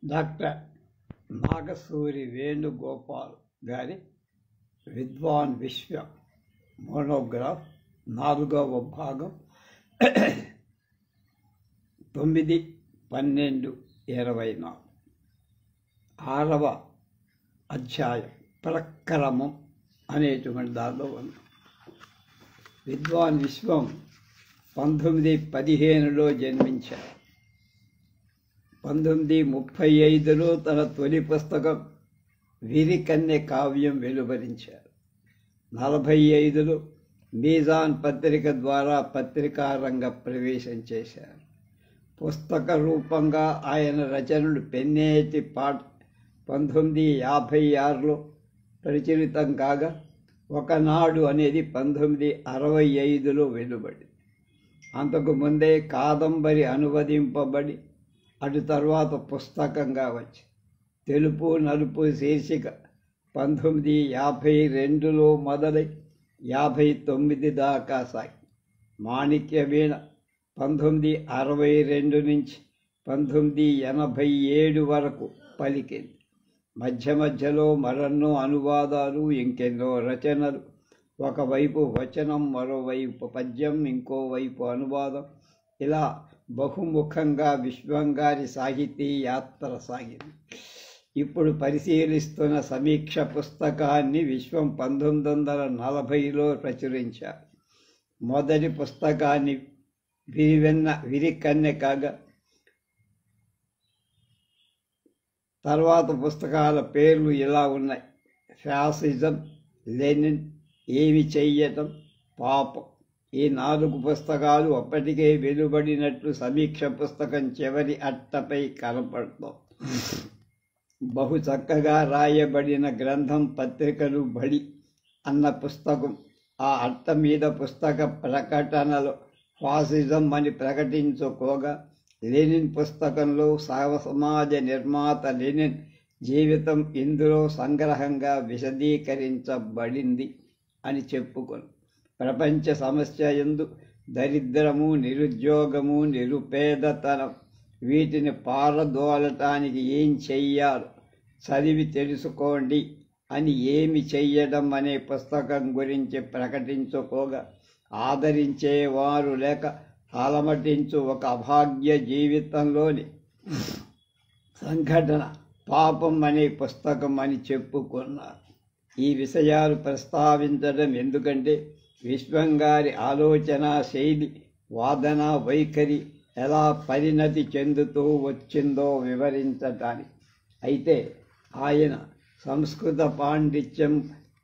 Doctor Nagasuri Venugopal గారి విద్వాన్ విశ్వం monograph 4వ భాగం 9/12/24 6వ అధ్యాయం ప్రక్రమం అనేటువంటి దానిలో ఉంది. విద్వాన్ విశ్వం 1915లో జన్మించారు. 1935లో తన తొలి పుస్తకం వీరికన్య కావ్యం వెలువరించారు. 45లో మీజాన్ పత్రిక ద్వారా పత్రికా రంగ ప్రవేశం చేశారు. పుస్తక రూపంగా ఆయన రచనలు పెన్నేటి పాట 1956లో ప్రచురితం కాగా ఒకనాడు అనేది 1965లో వెలువడింది. అంతకు ముందే కాదంబరి అనువదింపబడి అటు తర్వాత పుస్తకంగా వచ్చి తెలుపు నలుపు శీర్షిక 1952లో మొదలై 59 దాకా సాగి మాణిక్య వీణ 1962 నుంచి 1987 వరకు పలికింది. మధ్య మధ్యలో మరెన్నో అనువాదాలు, ఇంకెన్నో రచనలు, ఒకవైపు వచనం, మరోవైపు పద్యం, ఇంకోవైపు అనువాదం, ఇలా బహుముఖంగా విశ్వంగారి సాహితీ యాత్ర సాగింది. ఇప్పుడు పరిశీలిస్తున్న సమీక్ష పుస్తకాన్ని విశ్వం 1940లో ప్రచురించారు. మొదటి పుస్తకాన్ని వీరికన్య కాగా తర్వాత పుస్తకాల పేర్లు ఇలా ఉన్నాయి: ఫ్యాసిజం, లెనిన్, ఏమి చెయ్యటం, పాపం. ఈ 4 పుస్తకాలు అప్పటికే వెలువడినట్లు సమీక్ష పుస్తకం చివరి అట్టపై కనపడుతోంది. బహు చక్కగా రాయబడిన గ్రంథం పత్రికలు బడి అన్న పుస్తకం. ఆ అట్ట మీద పుస్తక ప్రకటనలో ఫాసిజం అని ప్రకటించుకోగా, లెనిన్ పుస్తకంలో సమాజ నిర్మాత లెనిన్ జీవితం ఇందులో సంగ్రహంగా విశదీకరించబడింది అని చెప్పుకొని, ప్రపంచ సమస్య యందు దరిద్రము, నిరుద్యోగము, నిరుపేదతనం, వీటిని పారదోలటానికి ఏం చెయ్యాలో చదివి తెలుసుకోండి అని ఏమి చెయ్యడం అనే పుస్తకం గురించి ప్రకటించుకోగా, ఆదరించేవారు లేక అలమటించు ఒక అభాగ్య జీవితంలోని సంఘటన పాపం అనే పుస్తకం అని చెప్పుకున్నారు. ఈ విషయాలు ప్రస్తావించడం ఎందుకంటే విశ్వంగారి ఆలోచన శైలి, వాదన వైఖరి ఎలా పరిణతి చెందుతూ వచ్చిందో వివరించటానికి. అయితే ఆయన సంస్కృత పాండిత్యం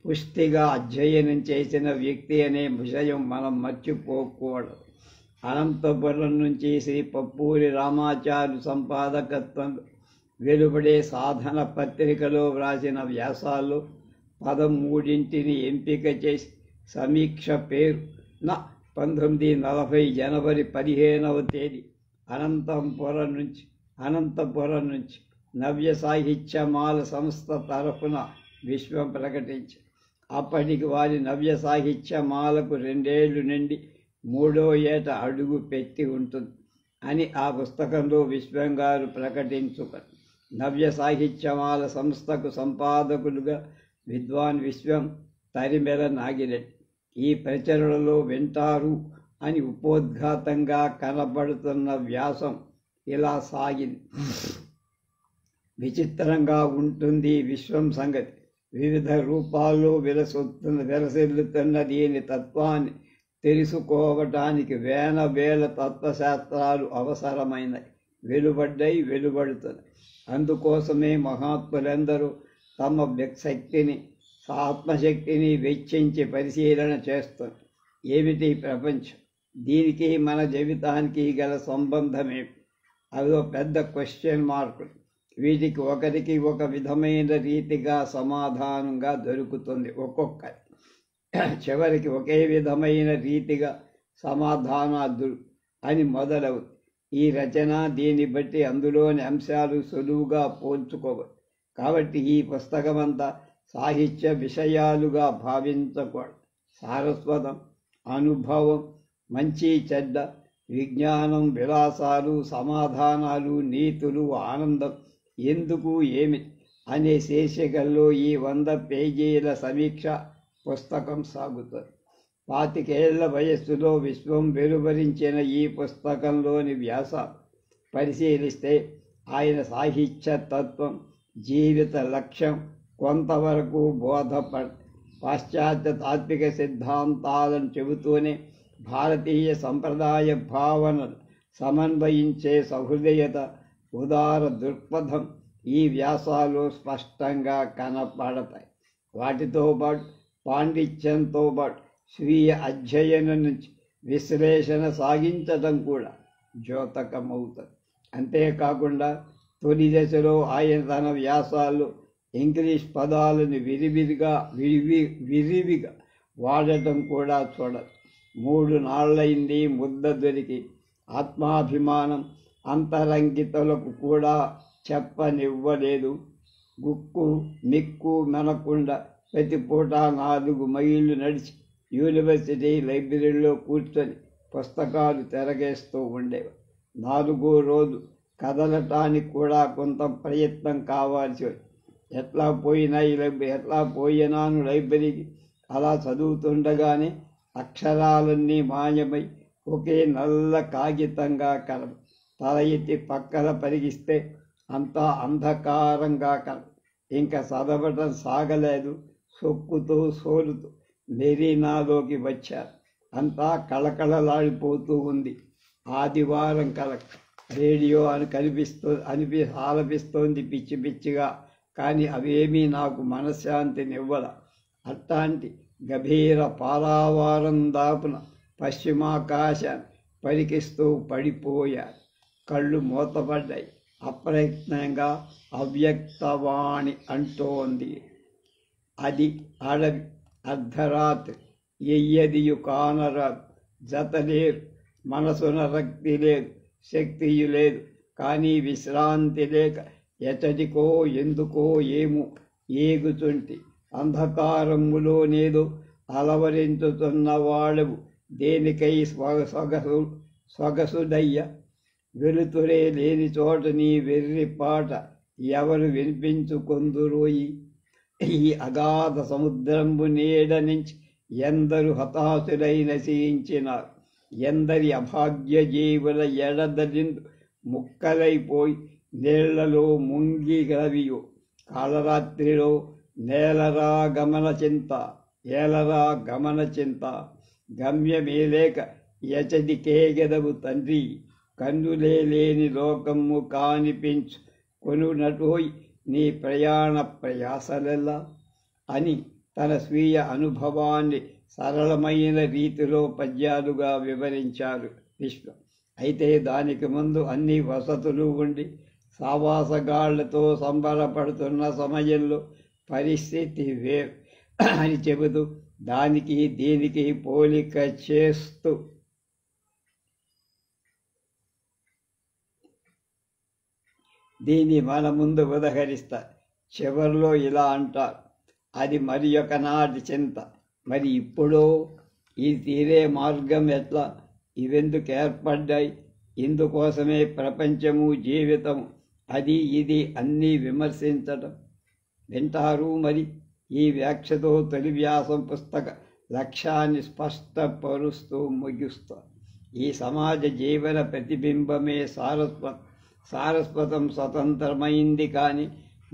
పుష్టిగా అధ్యయనం చేసిన వ్యక్తి అనే విషయం మనం మర్చిపోకూడదు. అనంతపురం నుంచి శ్రీ పప్పూరి రామాచార్య సంపాదకత్వంలో వెలువడే సాధన పత్రికలో వ్రాసిన వ్యాసాల్లో 13ని ఎంపిక చేసి సమీక్ష పేరు 1940 జనవరి 15వ తేదీ అనంతపురం నుంచి నవ్య సాహిత్యమాల సంస్థ తరఫున విశ్వం ప్రకటించి, అప్పటికి వారి నవ్య సాహిత్యమాలకు 2 ఏళ్లు నిండి 3వ ఏట అడుగు పెట్టి ఉంటుంది అని ఆ పుస్తకంలో విశ్వం గారు ప్రకటించుకొని, నవ్య సాహిత్యమాల సంస్థకు సంపాదకులుగా విద్వాన్ విశ్వం, తరిమెల నాగిరెడ్డి. ఈ ప్రచురణలో వింటారు అని ఉపోద్ఘాతంగా కనబడుతున్న వ్యాసం ఇలా సాగింది: విచిత్రంగా ఉంటుంది విశ్వం సంగతి. వివిధ రూపాల్లో విరసిల్లుతున్న దీని తత్వాన్ని తెలుసుకోవటానికి వేల తత్వశాస్త్రాలు అవసరమైనవి, వెలువడుతున్నాయి. అందుకోసమే మహాత్ములందరూ తమ శక్తిని, ఆత్మశక్తిని వెచ్చించి పరిశీలన చేస్తున్నారు. ఏమిటి ప్రపంచం, దీనికి మన జీవితానికి గల సంబంధమేమి? అదో పెద్ద క్వశ్చన్ మార్కులు. వీటికి ఒకరికి ఒక విధమైన రీతిగా సమాధానంగా దొరుకుతుంది. ఒక్కొక్కరి చివరికి ఒకే విధమైన రీతిగా సమాధానాలు అని మొదలవుతుంది. ఈ రచన దీన్ని బట్టి అందులోని అంశాలు సులువుగా పోల్చుకోవచ్చు. కాబట్టి ఈ పుస్తకమంతా సాహిత్య విషయాలుగా భావించకూడదు. సారస్వతం, అనుభవం, మంచి చెడ్డ, విజ్ఞానం, విలాసాలు, సమాధానాలు, నీతులు, ఆనందం, ఎందుకు ఏమి అనే శీర్షికల్లో ఈ 100 పేజీల సమీక్ష పుస్తకం సాగుతుంది. 25 ఏళ్ల వయస్సులో విశ్వం వెలువరించిన ఈ పుస్తకంలోని వ్యాసాలు పరిశీలిస్తే ఆయన సాహిత్య తత్వం, జీవిత లక్ష్యం కొంతవరకు పాశ్చాత్య తాత్విక సిద్ధాంతాలను చెబుతూనే భారతీయ సంప్రదాయ భావనలు సమన్వయించే సహృదయత, ఉదార దృక్పథం ఈ వ్యాసాలు స్పష్టంగా కనపడతాయి. వాటితో పాటు పాండిత్యంతో పాటు స్వీయ అధ్యయనం నుంచి విశ్లేషణ సాగించడం కూడా ద్యోతకమవుతుంది. అంతేకాకుండా తొలి దశలో ఆయన తన వ్యాసాల్లో ఇంగ్లీష్ పదాలను విరివిగా వాడటం కూడా చూడదు. 3 నాళ్ళైంది ముద్ద దొరికి. ఆత్మాభిమానం అంతరంగితలకు కూడా చెప్పనివ్వలేదు. గుక్కు మిక్కు మెనకుండా ప్రతి పూట 4 మైళ్ళు నడిచి యూనివర్సిటీ లైబ్రరీలో కూర్చొని పుస్తకాలు తిరగేస్తూ ఉండేవి. 4వ రోజు కదలటానికి కూడా కొంత ప్రయత్నం కావాల్సి వచ్చి ఎట్లా పోయినాను లైబ్రరీకి. అలా చదువుతుండగానే అక్షరాలన్నీ మాయమై ఒకే నల్ల కాగితంగా కలవు. తల ఎత్తి పక్కన పరిగిస్తే అంతా అంధకారంగా కలవు. ఇంకా చదవటం సాగలేదు. సొక్కుతూ సోలుతూ మెరీనాలోకి వచ్చారు. అంతా కళకళలాడిపోతూ ఉంది. ఆదివారం రేడియో ఆలపిస్తోంది పిచ్చి పిచ్చిగా. కానీ అవేమీ నాకు మనశ్శాంతినివ్వల. అట్లాంటి గభీర పారావారం దాపున పశ్చిమాకాశాన్ని పరికిస్తూ పడిపోయారు. కళ్ళు మూతపడ్డాయి. అప్రయత్నంగా అవ్యక్తవాణి అంటోంది. అది అడవి. అర్ధరాత్రి. ఎయ్యదియు కానరాదు. జత లేరు. మనసున రక్తి లేదు, శక్తియు లేదు. కానీ విశ్రాంతి లేక ఎతడికో ఎందుకో ఏమో ఏగుచుంటి. అంధకారములోనేదో అలవరించుతున్నవాడవు దేనికై సొగసుడయ్య. వెలుతురే లేని చోట నీ వెర్రి పాట ఎవరు వినిపించుకొందురోయి. ఈ అగాధ సముద్రంబు నీడ నుంచి ఎందరు హతాశులై నశించినారు. ఎందరి అభాగ్య జీవుల ఎడదలిందు ముక్కలైపోయి నీళ్లలో ముంగిగలవియో. కాళరాత్రిలో ఏలరా గమన చింత. గమ్యమేలేక ఎచదికేగెదవు తండ్రి. కన్నులే లేని లోకము కానిపించు కొనునటోయి నీ ప్రయాణ ప్రయాసలెల్లా అని తన స్వీయ అనుభవాన్ని సరళమైన రీతిలో పద్యాలుగా వివరించారు విశ్వం. అయితే దానికి ముందు అన్ని వసతులు ఉండి సావాసగాళ్లతో సంబరపడుతున్న సమయంలో పరిస్థితి వేరు అని చెబుతూ దానికి దీనికి పోలిక చేస్తూ దీన్ని మన ముందు ఉదహరిస్తారు. చివరిలో ఇలా అంటారు, అది మరి ఒకనాటి చింత. మరి ఇప్పుడో ఈ తీరే మార్గం ఎట్లా? ఇవెందుకు ఏర్పడ్డాయి? ఇందుకోసమే ప్రపంచము, జీవితం, అది ఇది అన్నీ విమర్శించటం. వింటారు మరి. ఈ వ్యాఖ్యతో తొలి వ్యాసం పుస్తక లక్ష్యాన్ని స్పష్టపరుస్తూ ముగిస్తారు. ఈ సమాజ జీవన ప్రతిబింబమే సారస్వతం స్వతంత్రమైంది కానీ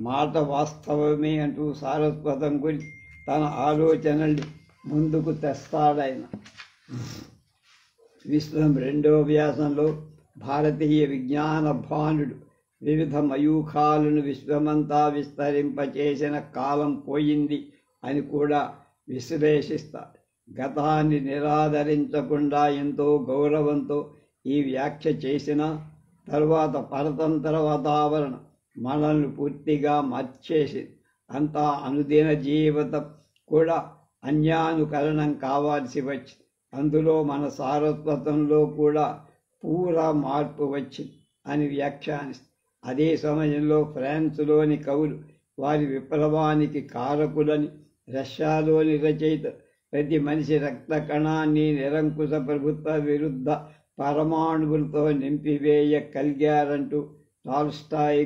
మాట వాస్తవమే అంటూ సారస్వతం గురించి తన ఆలోచనల్ని ముందుకు తెస్తాడాయన. విశ్వం 2వ వ్యాసంలో భారతీయ విజ్ఞాన భానుడు వివిధ మయూఖాలను విశ్వమంతా విస్తరింపచేసిన కాలం పోయింది అని కూడా విశ్లేషిస్తారు. గతాన్ని నిరాదరించకుండా ఎంతో గౌరవంతో ఈ వ్యాఖ్య చేసిన తరువాత పరతంత్ర వాతావరణం మనల్ని పూర్తిగా మార్చేసింది. అంతా అనుదిన జీవితం కూడా అన్యానుకరణం కావాల్సి వచ్చింది. అందులో మన సారస్వతంలో కూడా పూరా మార్పు వచ్చింది అని వ్యాఖ్యానిస్తుంది. అదే సమయంలో ఫ్రాన్స్లోని కవులు వారి విప్లవానికి కారకులని, రష్యాలోని రచయిత ప్రతి మనిషి రక్త కణాన్ని నిరంకుశ ప్రభుత్వ విరుద్ధ పరమాణువులతో నింపివేయగలిగారంటూ టాల్స్టాయ్,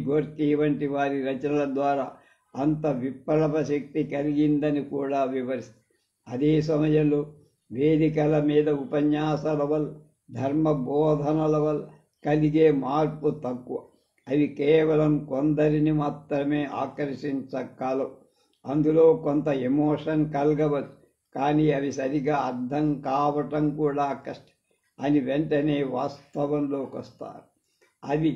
గోర్కీ వంటి వారి రచనల ద్వారా అంత విప్లవ శక్తి కలిగిందని కూడా వివరిస్తారు. అదే సమయంలో వేదికల మీద ఉపన్యాసాల వల్ల, ధర్మ బోధనల వల్ల కలిగే మార్పు తక్కువ. అవి కేవలం కొందరిని మాత్రమే ఆకర్షించగలవు. అందులో కొంత ఎమోషన్ కలగవచ్చు, కానీ అవి సరిగా అర్థం కావటం కూడా కష్టం అని వెంటనే వాస్తవంలోకి వస్తారు. అవి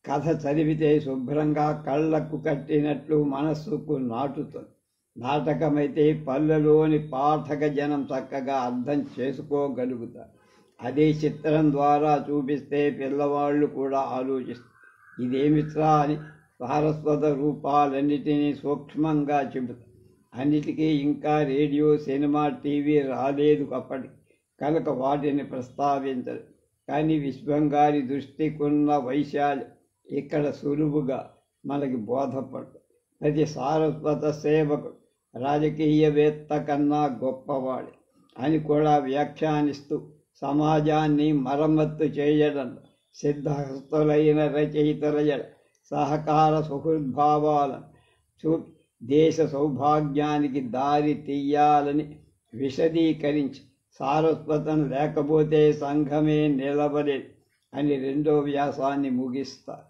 కథ చదివితే శుభ్రంగా కళ్ళకు కట్టినట్లు మనస్సుకు నాటుతుంది. నాటకమైతే పల్లెలోని పాఠక జనం చక్కగా అర్థం చేసుకోగలుగుతారు. అదే చిత్రం ద్వారా చూపిస్తే పిల్లవాళ్ళు కూడా ఆలోచిస్తారు, ఇదేమిట్రా అని సారస్వత రూపాలన్నిటినీ సూక్ష్మంగా చెబుతారు. అన్నిటికీ ఇంకా రేడియో, సినిమా, టీవీ రాలేదు అప్పటికి, కనుక వాటిని ప్రస్తావించరు. కానీ విశ్వంగారి దృష్టికున్న వైశాల్యం ఇక్కడ సులువుగా మనకి బోధపడు. ప్రతి సారస్వత సేవకుడు రాజకీయవేత్త కన్నా గొప్పవాడే అని కూడా వ్యాఖ్యానిస్తూ సమాజాన్ని మరమ్మత్తు చేయడంలో సిద్ధహస్తులైన రచయితల సహకార సుహృద్భావాలను చూపి దేశ సౌభాగ్యానికి దారి తీయాలని విశదీకరించి సారస్వతం లేకపోతే సంఘమే నిలబడేది అని రెండో వ్యాసాన్ని ముగిస్తారు.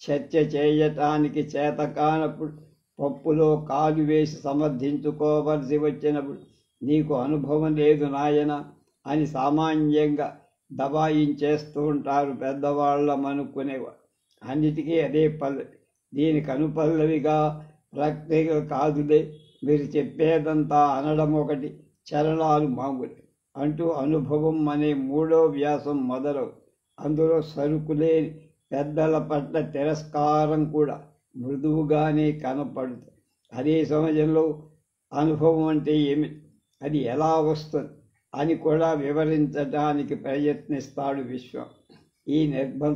చర్చ చేయటానికి చేతకానప్పుడు, పప్పులో కాలు వేసి సమర్థించుకోవలసి వచ్చినప్పుడు నీకు అనుభవం లేదు నాయన అని సామాన్యంగా దబాయించేస్తూ ఉంటారు పెద్దవాళ్ళమనుకునేవారు. అన్నిటికీ అదే పల్లవి. దీనికి అనుపల్లవిగా ప్రాక్టికల్ కాదులే, మీరు చెప్పేదంతా అనడం ఒకటి, చరణాలు మామూలు అంటూ అనుభవం అనే మూడో వ్యాసం మొదలవు. అందులో సరుకులేని పెద్దల పట్ల తిరస్కారం కూడా మృదువుగానే కనపడుతుంది. అదే సమయంలో అనుభవం అంటే ఏమిటి, అది ఎలా వస్తుంది అని కూడా వివరించడానికి ప్రయత్నిస్తాడు విశ్వం. ఈ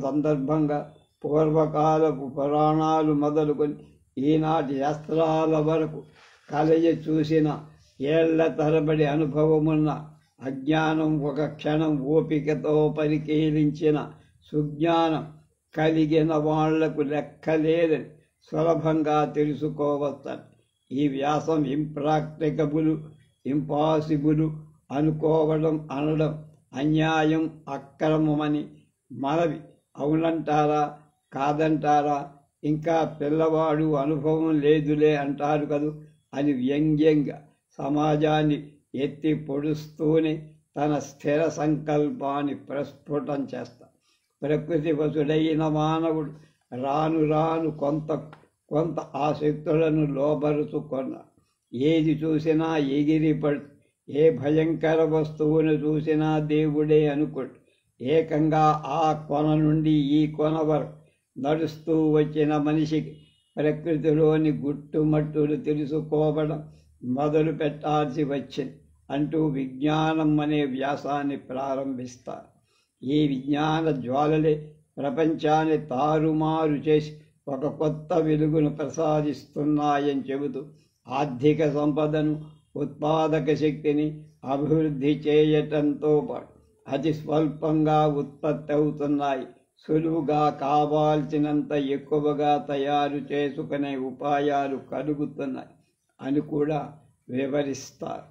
సందర్భంగా పూర్వకాలపు పురాణాలు మొదలుకొని ఈనాటి శాస్త్రాల వరకు కలయ చూసిన ఏళ్ల తరబడి అనుభవమున్న, అజ్ఞానం ఒక క్షణం ఓపికతో పరిశీలించిన సుజ్ఞానం కలిగిన వాళ్లకు లెక్కలేదని సులభంగా తెలుసుకోవచ్చని ఈ వ్యాసం ఇంప్రాక్టికబుల్, ఇంపాసిబుల్ అనుకోవడం, అనడం అన్యాయం, అక్రమమని మనవి. అవునంటారా, కాదంటారా, ఇంకా పిల్లవాడు అనుభవం లేదులే అంటారు కదూ అని వ్యంగ్యంగా సమాజాన్ని ఎత్తి పొడుస్తూనే తన స్థిర సంకల్పాన్ని ప్రస్ఫుటం చేస్తాడు. ప్రకృతి వశుడైన మానవుడు రాను రాను కొంత ఆ శక్తులను లోబరుచుకున్న, ఏది చూసినా ఎగిరిపడు, ఏ భయంకర వస్తువును చూసినా దేవుడే అనుకోడు. ఏకంగా ఆ కొన నుండి ఈ కొన వరకు నడుస్తూ వచ్చిన మనిషికి ప్రకృతిలోని గుట్టుమట్టులు తెలుసుకోవడం మొదలు పెట్టాల్సి వచ్చింది అంటూ విజ్ఞానం అనే వ్యాసాన్ని ప్రారంభిస్తారు. ఈ విజ్ఞాన జ్వాలలే ప్రపంచాన్ని తారుమారు చేసి ఒక కొత్త వెలుగును ప్రసాదిస్తున్నాయని చెబుతూ ఆర్థిక సంపదను, ఉత్పాదక శక్తిని అభివృద్ధి చేయటంతో పాటు అతి స్వల్పంగా ఉత్పత్తి అవుతున్నాయి, సులువుగా కావాల్సినంత ఎక్కువగా తయారు చేసుకునే ఉపాయాలు కలుగుతున్నాయి అని కూడా వివరిస్తారు.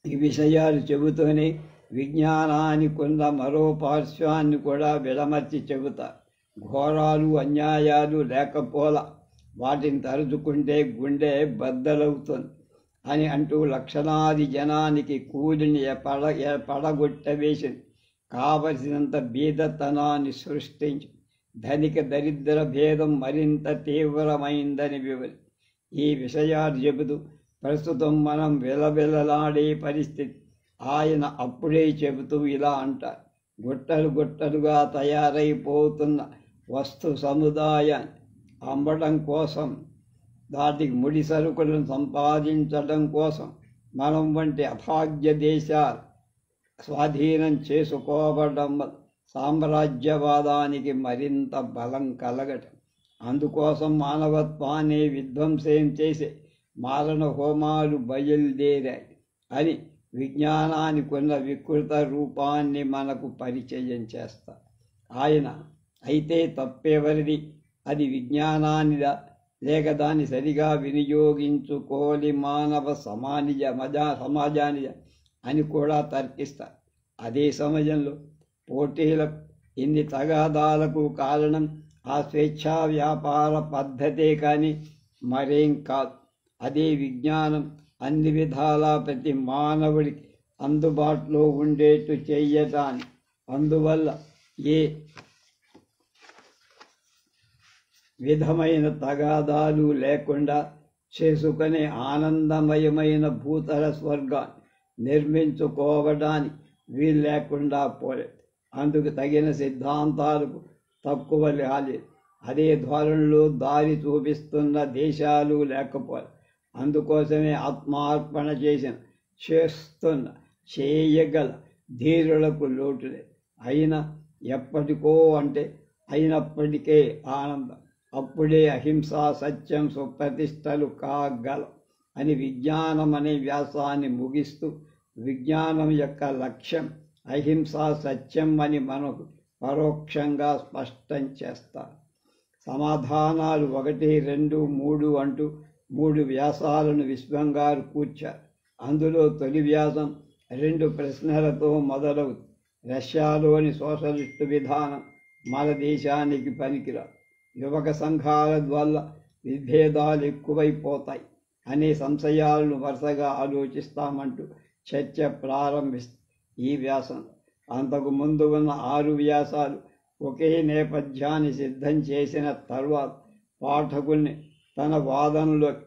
ఈ విషయాలు చెబుతూనే విజ్ఞానానికి ఉన్న మరో పార్శ్వాన్ని కూడా విడమర్చి చెబుతారు. ఘోరాలు, అన్యాయాలు లేకపోలా వాటిని తరుచుకుంటే గుండె బద్దలవుతుంది అని అంటూ లక్షలాది జనానికి కూలిని పడగొట్టవేసింది, కావలసినంత బీదతనాన్ని సృష్టించి ధనిక దరిద్ర భేదం మరింత తీవ్రమైందని వివరి ఈ విషయాలు చెబుతూ ప్రస్తుతం మనం విలవిలలాడే పరిస్థితి ఆయన అప్పుడే చెబుతూ ఇలా అంటారు. గుట్టలు గుట్టలుగా తయారైపోతున్న వస్తు సముదాయాన్ని అమ్మడం కోసం, వాటికి ముడి సరుకులను సంపాదించడం కోసం మనం వంటి అభాగ్య దేశాలు స్వాధీనం చేసుకోవడం సామ్రాజ్యవాదానికి మరింత బలం కలగటం, అందుకోసం మానవత్వాన్ని విధ్వంసం చేసే మారణ హోమాలు బయలుదేరాయి అని విజ్ఞానానికి ఉన్న వికృత రూపాన్ని మనకు పరిచయం చేస్తారు. ఆయన అయితే తప్పెవరిది? అది విజ్ఞానానిదా, లేక దాన్ని సరిగా వినియోగించుకోని మానవ సమాజానిదా అని కూడా తర్కిస్తారు. అదే సమయంలో పోటీలకు, ఇన్ని తగాదాలకు కారణం ఆ స్వేచ్ఛా వ్యాపార పద్ధతే కానీ మరేం కాదు. అదే విజ్ఞానం అన్ని విధాలా ప్రతి మానవుడికి అందుబాటులో ఉండేట్టు చెయ్యటాన్ని, అందువల్ల ఏ విధమైన తగాదాలు లేకుండా చేసుకునే ఆనందమయమైన భూతల స్వర్గాన్ని నిర్మించుకోవడానికి వీలు లేకుండా పోలేదు. అందుకు తగిన సిద్ధాంతాలకు తక్కువ రాలేదు. అదే ధోరణిలో దారి చూపిస్తున్న దేశాలు లేకపోలేదు. అందుకోసమే ఆత్మార్పణ చేయగల ధీరులకు లోటు లేదు. అయినా ఎప్పటికో అంటే అయినప్పటికే ఆనందం. అప్పుడే అహింస, సత్యం, సుప్రతిష్టలు కాగలం అని విజ్ఞానం అనే వ్యాసాన్ని ముగిస్తూ, విజ్ఞానం యొక్క లక్ష్యం అహింస, సత్యం అని మనకు పరోక్షంగా స్పష్టం చేస్తారు. సమాధానాలు 1, 2, 3 అంటూ 3 వ్యాసాలను విశ్వంగారు కూర్చారు. అందులో తొలి వ్యాసం 2 ప్రశ్నలతో మొదలవుతుంది. రష్యాలోని సోషలిస్టు విధానం మన దేశానికి పనికిరాదు, యువక సంఘాల వల్ల విభేదాలు ఎక్కువైపోతాయి అనే సంశయాలను వరుసగా ఆలోచిస్తామంటూ చర్చ ప్రారంభిస్తుంది ఈ వ్యాసం. అంతకు ముందు ఉన్న 6 వ్యాసాలు ఒకే నేపథ్యాన్ని సిద్ధం చేసిన తర్వాత పాఠకుల్ని తన వాదనలోకి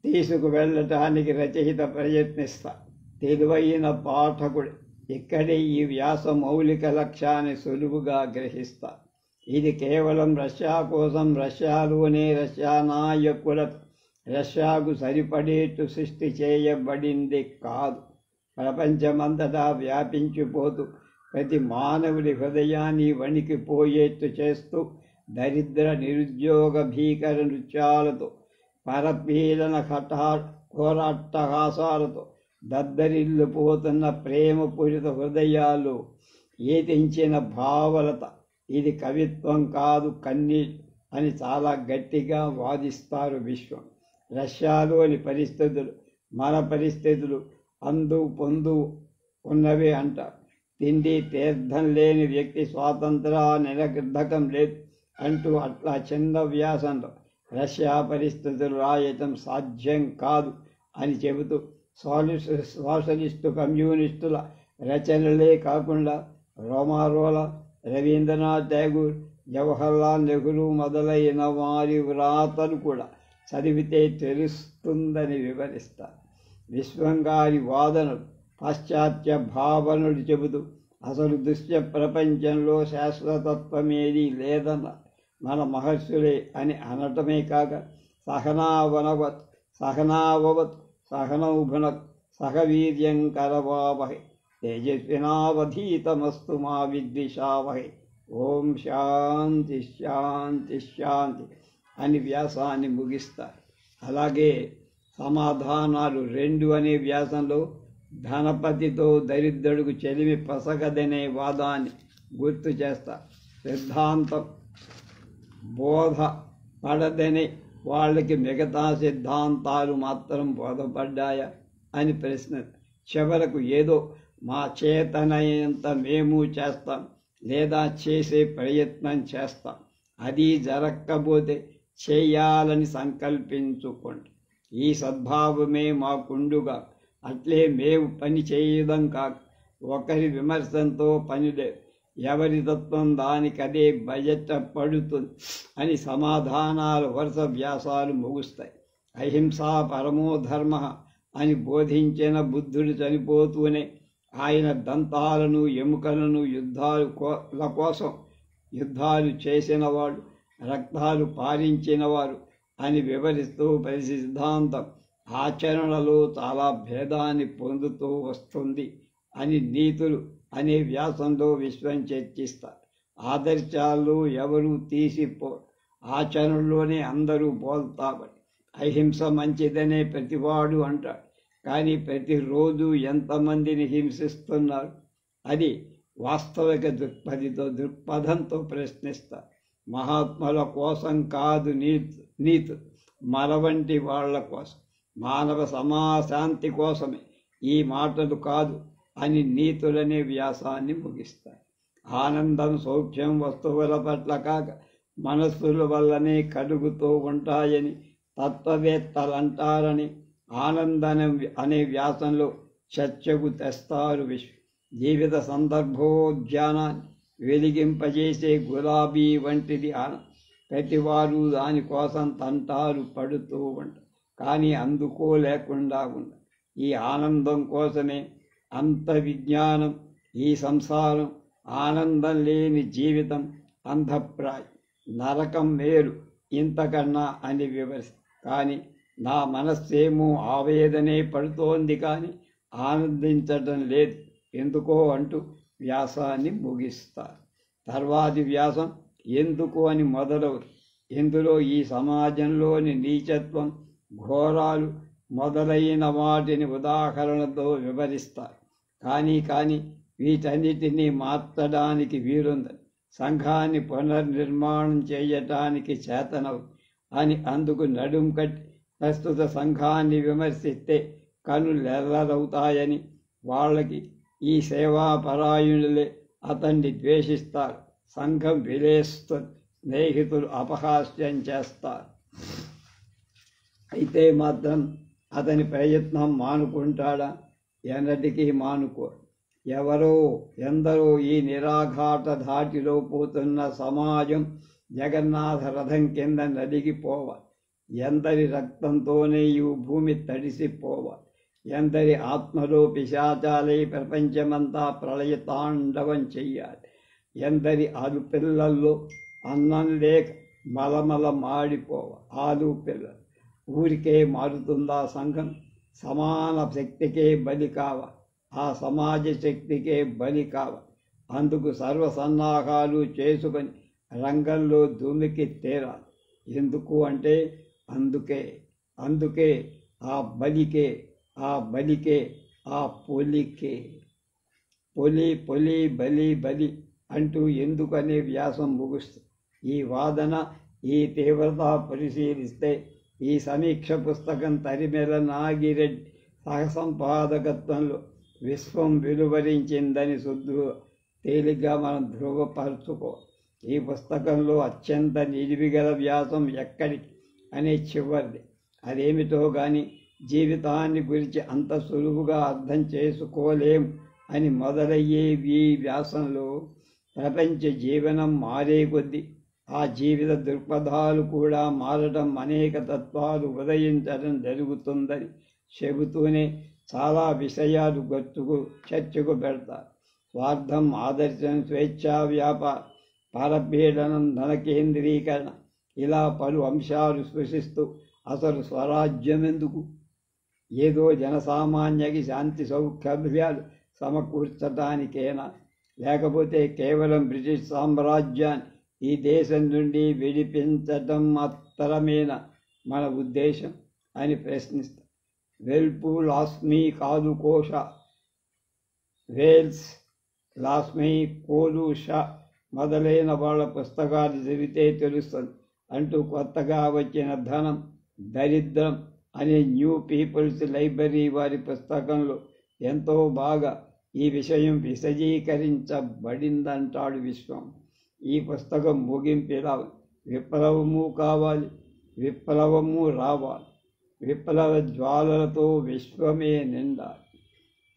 తీసుకువెళ్ళటానికి రచయిత ప్రయత్నిస్తారు. తెలివైన పాఠకుడు ఇక్కడే ఈ వ్యాస మౌలిక లక్ష్యాన్ని సులువుగా గ్రహిస్తారు. ఇది కేవలం రష్యా కోసం, రష్యాలోనే రష్యా నాయకులకు రష్యాకు సరిపడేట్టు సృష్టి చేయబడింది కాదు. ప్రపంచమంతటా వ్యాపించిపోతూ ప్రతి మానవుడి హృదయాన్ని వణికిపోయేట్టు చేస్తూ దరిద్ర, నిరుద్యోగ, భీకర నృత్యాలతో, పరపీడన ఘోరాట్టహాసాలతో దద్దరిల్లిపోతున్న ప్రేమపూరిత హృదయాలు ఏతించిన భావలత ఇది కవిత్వం కాదు, కన్నీరు అని చాలా గట్టిగా వాదిస్తారు విశ్వం. రష్యాలోని పరిస్థితులు మన పరిస్థితులు అందు పొందు ఉన్నవే అంటారు. తిండి తీర్థం లేని వ్యక్తి స్వాతంత్రాన్ని నిరర్ధకం లేదు అంటూ అట్లా చిన్న వ్యాసంలో రష్యా పరిస్థితులు రాయటం సాధ్యం కాదు అని చెబుతూ సోషలిస్టు కమ్యూనిస్టుల రచనలే కాకుండా రోమారోలా, రవీంద్రనాథ్ ఠాగూర్, జవహర్లాల్ నెహ్రూ మొదలైన వారి వ్రాతలు కూడా చదివితే తెలుస్తుందని వివరిస్తారు. విశ్వంగారి వాదనలు పాశ్చాత్య భావనలు చెబుతూ అసలు దృశ్య ప్రపంచంలో శాశ్వతత్వమేదీ లేదన్న మన మహర్షులే అని అనటమే కాక సహనావనవత్ సహనావవత్ సహనౌభునత్ సహవీర్యం కరవావహై తేజస్వినావధీతమస్తు మా విద్విషావహై. ఓం శాంతి శాంతి శాంతి అని వ్యాసాన్ని ముగిస్తారు. అలాగే సమాధానాలు 2 అనే వ్యాసంలో ధనపతితో దరిద్రుడికి చెలిమి పసగదనే వాదాన్ని గుర్తు చేస్తారు. సిద్ధాంతం బోధ పడదనే వాళ్ళకి మిగతా సిద్ధాంతాలు మాత్రం బోధపడ్డాయా అని ప్రశ్న. చివరకు ఏదో మా చేతనైనంత మేము చేస్తాం, లేదా చేసే ప్రయత్నం చేస్తాం. అది జరగకపోతే చేయాలని సంకల్పించుకోండి. ఈ సద్భావమే మాకుండుగా. అట్లే మేము పని చేయడం కాక ఒకరి విమర్శంతో పని లేదు. ఎవరి తత్వం దానికదే బయట పడుతుంది అని సమాధానాలు వరుస వ్యాసాలు ముగుస్తాయి. అహింసా పరమో ధర్మ అని బోధించిన బుద్ధుడు చనిపోతూనే ఆయన దంతాలను, ఎముకలను యుద్ధాల కోసం యుద్ధాలు చేసినవాడు, రక్తాలు పారించినవారు అని వివరిస్తూ ప్రతి సిద్ధాంతం ఆచరణలో చాలా భేదాన్ని పొందుతూ వస్తుంది అని నీతులు అనే వ్యాసంలో విశ్వం చర్చిస్తారు. ఆదర్శాలు ఎవరూ తీసిపో, ఆచరణలోనే అందరూ పోల్తాబడి. అహింస మంచిదనే ప్రతివాడు అంటాడు, కానీ ప్రతిరోజు ఎంతమందిని హింసిస్తున్నారు? అది వాస్తవిక దృక్పథంతో ప్రశ్నిస్తారు. మహాత్ముల కోసం కాదు నీతు, మన వంటి వాళ్ళ కోసం, మానవ సమాశాంతి కోసమే ఈ మాటలు కాదు అని నీతులనే వ్యాసాన్ని ముగిస్తారు. ఆనందం సౌఖ్యం వస్తువుల పట్ల కాక మనస్సుల వల్లనే కలుగుతూ ఉంటాయని తత్వవేత్తలంటారని ఆనందం అనే వ్యాసంలో చర్చకు తెస్తారు. జీవిత సందర్భోద్యానాన్ని వెలిగింపజేసే గులాబీ వంటిది ఆనందం. ప్రతివారు దానికోసం తంటారు పడుతూ ఉంటారు, కానీ అందుకోలేకుండా ఉండరు. ఈ ఆనందం కోసమే అంత విజ్ఞానం, ఈ సంసారం, ఆనందం లేని జీవితం అంధప్రాయం, నరకం మేలు ఇంతకన్నా అని వివరిస్తారు. కానీ నా మనస్సేమో ఆవేదనే పడుతోంది, కానీ ఆనందించటం లేదు ఎందుకో అంటూ వ్యాసాన్ని ముగిస్తారు. తర్వాతి వ్యాసం ఎందుకు అని మొదలవుతుంది. ఇందులో ఈ సమాజంలోని నీచత్వం, ఘోరాలు మొదలైన వాటిని ఉదాహరణతో వివరిస్తారు. కానీ వీటన్నిటినీ మార్చడానికి వీలుందని, సంఘాన్ని పునర్నిర్మాణం చేయటానికి చేతనవు అని అందుకు నడుం కట్టి ప్రస్తుత సంఘాన్ని విమర్శిస్తే కనులెర్రవుతాయని, వాళ్ళకి ఈ సేవాపరాయణులే అతన్ని ద్వేషిస్తారు, సంఘం విలేస్తుంది, స్నేహితులు అపహాస్యం చేస్తారు. అయితే మాత్రం అతని ప్రయత్నం మానుకుంటాడా? ఎన్నటికీ మానుకోరు. ఎందరో ఈ నిరాఘాట ధాటిలో పోతున్న సమాజం జగన్నాథ రథం కింద నలిగిపోవాలి. ఎందరి రక్తంతోనే ఈ భూమి తడిసిపోవాలి. ఎందరి ఆత్మలో పిశాచాలై ప్రపంచమంతా ప్రళయ తాండవం చెయ్యాలి. ఎందరి ఆలు పిల్లల్లో అన్నం లేక మలమల మాడిపోవాలి. ఆలు పిల్లలు ఊరికే మారుతుందా సంఘం? సమాన శక్తికే బలి కావాలి, ఆ సమాజ శక్తికే బలి కావాలి. అందుకు సర్వసన్నాహాలు చేసుకొని రంగంలో దుమికి తీరాలి. ఎందుకు అంటే అందుకే ఆ బలికే ఆ పొలికే. పొలి బలి అంటూ ఎందుకనే వ్యాసం ముగుస్తుంది. ఈ వాదన, ఈ తీవ్రత పరిశీలిస్తే ఈ సమీక్ష పుస్తకం తరిమెల నాగిరెడ్డి సహసంపాదకత్వంలో విశ్వం వెలువరించిందని తేలిగ్గా మనం ధృవపరుచుకోవాలి. ఈ పుస్తకంలో అత్యంత నిడివిగల వ్యాసం ఎక్కడికి అనే చివరిది. అదేమిటో కానీ జీవితాన్ని గురించి అంత సులువుగా అర్థం చేసుకోలేం అని మొదలయ్యే ఈ వ్యాసంలో ప్రపంచ జీవనం మారే కొద్దీ ఆ జీవిత దృక్పథాలు కూడా మారటం, అనేక తత్వాలు ఉదయించడం జరుగుతుందని చెబుతూనే చాలా విషయాలు చర్చకు పెడతారు. స్వార్థం, ఆదర్శం, స్వేచ్ఛా వ్యాపారం, పరపీడనం, ధనకేంద్రీకరణ, ఇలా పలు అంశాలు స్పృశిస్తూ అసలు స్వరాజ్యం ఎందుకు? ఏదో జనసామాన్యకి శాంతి సౌఖ్యాలు సమకూర్చటానికేనా? లేకపోతే కేవలం బ్రిటిష్ సామ్రాజ్యాన్ని ఈ దేశం నుండి విడిపించటం మాత్రమేనా మన ఉద్దేశం అని ప్రశ్నిస్తారు. వెల్పు లాస్మీ కాదు కోశ, వేల్స్ లాస్మీ కోలుష మొదలైన వాళ్ళ పుస్తకాలు చదివితే తెలుస్తుంది అంటూ కొత్తగా వచ్చిన ధనం, దరిద్రం అనే న్యూ పీపుల్స్ లైబ్రరీ వారి పుస్తకంలో ఎంతో బాగా ఈ విషయం విశదీకరించబడిందంటాడు విశ్వం. ఈ పుస్తకం ముగింపిలా విప్లవము కావాలి, విప్లవము రావాలి, విప్లవ జ్వాలలతో విశ్వమే నిండాలి.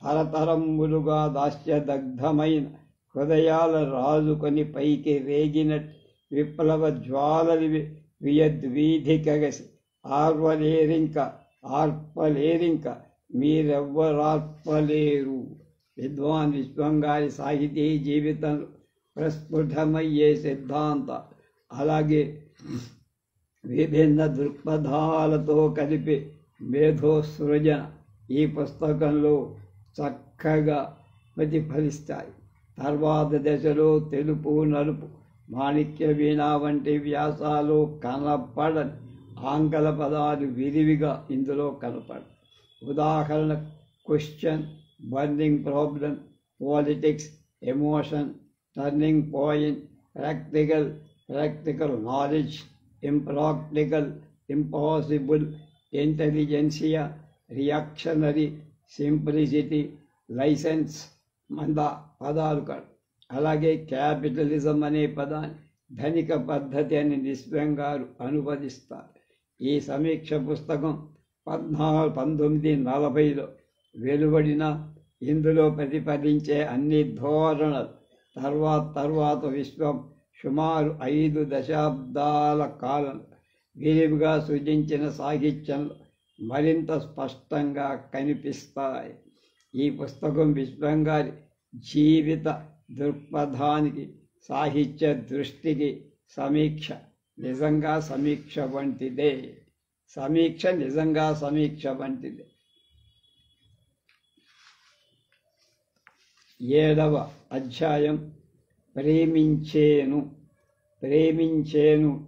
తరతరములుగా దాస్యదగ్ధమైన హృదయాల రాజుకొని పైకి రేగినట్టు విప్లవ జ్వాలలు వియద్వీధికగసి ఆర్పలేరింక మీరెవ్వరార్పలేరు. విద్వాన్ విశ్వం గారి సాహితీ జీవితంలో ప్రస్ఫుటమయ్యే సిద్ధాంత, అలాగే విభిన్న దృక్పథాలతో కలిపి మేధోసృజన ఈ పుస్తకంలో చక్కగా ప్రతిఫలిస్తాయి. తర్వాత దశలో తెలుపు, నలుపు, మాణిక్య వీణ వంటి వ్యాసాలు కనపడని ఆంగ్ల పదాలు విరివిగా ఇందులో కనపడవు. ఉదాహరణ question, burning problem, politics, emotion, turning point, practical knowledge, impractical, impossible, intelligentsia, reactionary, simplicity, licence పదాలు కాదు. అలాగే క్యాపిటలిజం అనే పదాన్ని ధనిక పద్ధతి అని నిస్వం గారు అనువదిస్తారు. ఈ సమీక్ష పుస్తకం 1940లో వెలువడిన ఇందులో ప్రతిపాదించే అన్ని ధోరణులు తర్వాత విశ్వం సుమారు 5 దశాబ్దాల కాలం విరివిగా సృజించిన సాహిత్యంలో మరింత స్పష్టంగా కనిపిస్తాయి. ఈ పుస్తకం విశ్వం గారి జీవిత దృక్పథానికి, సాహిత్య దృష్టికి నిజంగా సమీక్ష వంటిదే. 7వ అధ్యాయం ప్రేమించేను.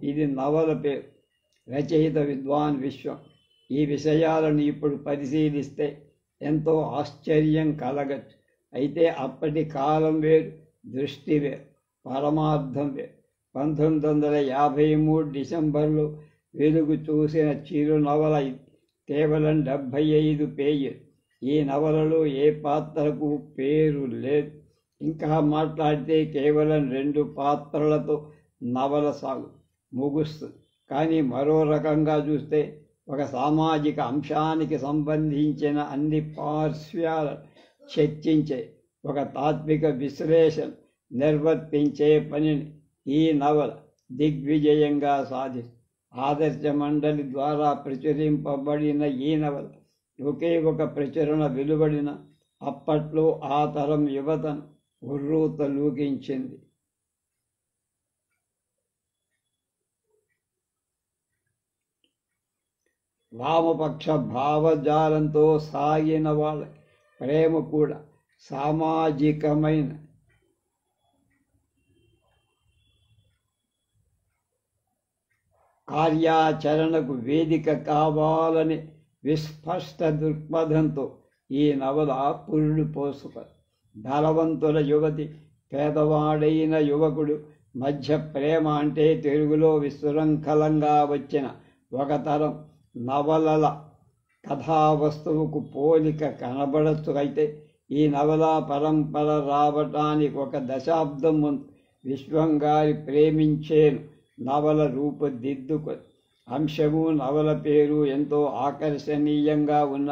ఇది నవల పేరు. రచయిత విద్వాన్ విశ్వం. ఈ విషయాలను ఇప్పుడు పరిశీలిస్తే ఎంతో ఆశ్చర్యం కలగచ్చు. అయితే అప్పటి కాలం వేరు, దృష్టి వేరు, పరమార్థం వేరు. 1953 డిసెంబర్లో వెలుగు చూసిన చిరు నవల ఇది. కేవలం 75 పేజీలు. ఈ నవలలో ఏ పాత్రకు పేరు లేదు. ఇంకా మాట్లాడితే కేవలం 2 పాత్రలతో నవల ముగుస్తుంది. కానీ మరో రకంగా చూస్తే ఒక సామాజిక అంశానికి సంబంధించిన అన్ని పార్శ్వాలను చర్చించే, ఒక తాత్విక విశ్లేషణ నిర్వర్తించే పనిని ఈ నవల దిగ్విజయంగా సాధిస్తుంది. ఆదర్శ మండలి ద్వారా ప్రచురింపబడిన ఈ నవల ఒకే ఒక ప్రచురణ వెలువడిన అప్పట్లో ఆ తరం యువతను ఉర్రూతలూగించింది. వామపక్ష భావజాలంతో సాగిన వాళ్ళ ప్రేమ కూడా సామాజికమైన కార్యాచరణకు వేదిక కావాలని విస్పష్ట దృక్పథంతో ఈ నవల పురుడు పోసుకొని ధనవంతుల యువతి, పేదవాడైన యువకుడు మధ్య ప్రేమ అంటే తెలుగులో విశృంఖలంగా వచ్చిన ఒక తరం నవలల కథావస్తువుకు పోలిక కనబడచ్చు. అయితే ఈ నవల పరంపర రావటానికి 1 దశాబ్దం ముందు విశ్వం గారి ప్రేమించేను నవల రూపుదిద్దుకొని అంశము, నవల పేరు ఎంతో ఆకర్షణీయంగా ఉన్న